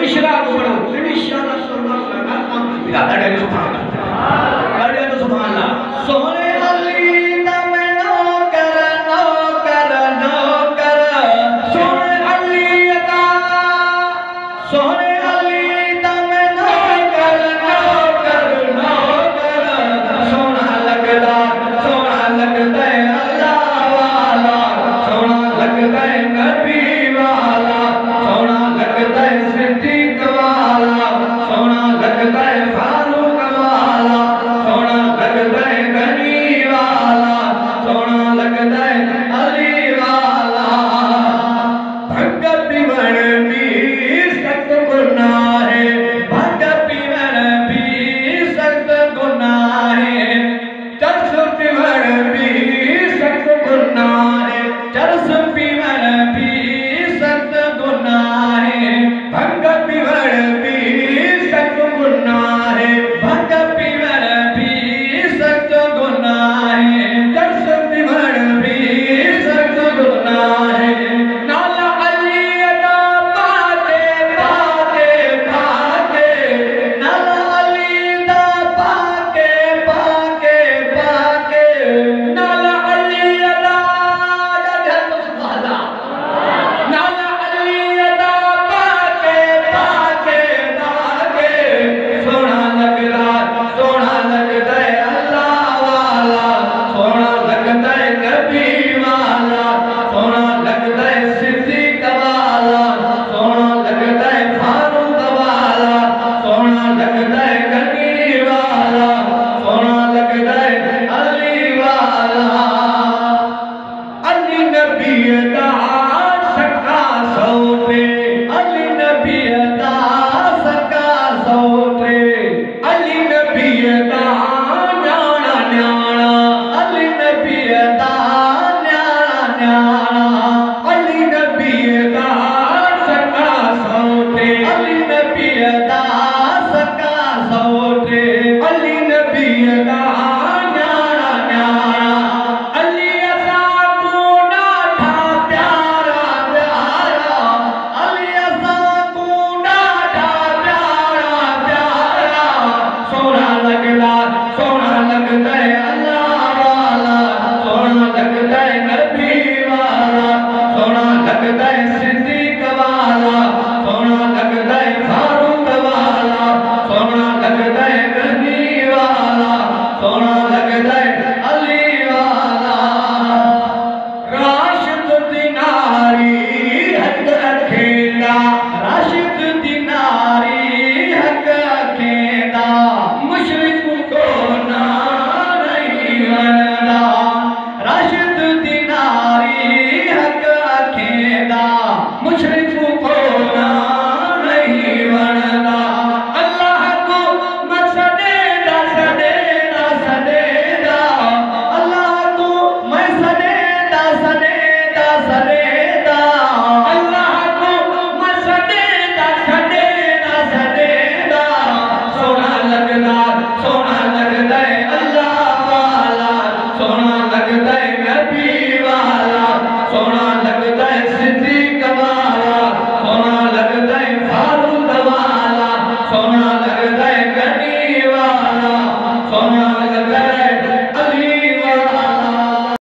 इशरा को पढ़ो इंशाअल्लाह सुभान अल्लाह काम बिदा अड़े सुभान अल्लाह अड़े तो सुभान अल्लाह सोहने अली दा मैं नो कर सोहने अली दा सोहने अली दा मैं नो कर सोना लगदा है अल्लाह वाला सोना लगदा है नबी वाला सोना लगदा है सिद्दीक वाला सोना लगदा है फारूक वाला सोना लगदा है गनी वाला सोना लगदा है अली वाला भगत पीवण भी सख्त गुनाह है भगत पीवण भी सख्त गुनाह है चरस पीवण भी सख्त गुनाह है चरस पीवण भी सख्त गुनाह है भंग पीवण भी सख्त गुनाह है भंग पीवण भी सख्त गुनाह है चरस पीवण भी सख्त गुनाह है नाला अली अदा पाके पाके पाके नाला अली दा पाके पाके पाके नाला अली अदा नाला अली अदा पाके पाके पाके सोना लगदा है अल्लाह वाला सोना लगदा है नबी वाला सोना लगदा है सिद्दीक वाला सोना लगदा है फारूक वाला सोना लगदा है गनी वाला सोना लगदा है अली वाला अली नबी दा सका सौते अली नबी दा सका सौते अली नबी दा न्याणा न्याणा अली नबी दा न्याणा न्याणा अली नबी दा सका सौते अली नबी दा सका सौते अली नबी दा न्याणा न्याणा अली असा को डाठा प्यारा प्यारा अली असा को डाठा प्यारा प्यारा सोना लगदा है अल्लाह वाला सोना लगदा है नबी वाला सोना लगदा है सिद्दीक वाला सोना लगदा है फारूक वाला सोना लगदा है गनी वाला सोना लगदा है अली वाला राशिद दिनारी हक अखेंदा राशिद दिनारी हक अखेंदा मुशरिक को ना नहीं वरदा राशिद दिनारी हक अखेंदा मुशरिक को ना नहीं वरदा अल्लाह को मसदेदा सदेदा सदेदा अल्लाह को मैं सदेदा सदेदा सदेदा अल्लाह को मैं सदेदा सदेदा सदेदा सोना लगदा है अल्लाह वाला सोना लगदा है नबी वाला सोना लगदा है सिद्दीक वाला सोना लगदा है फारूक वाला सोना लगदा है गनी वाला सोना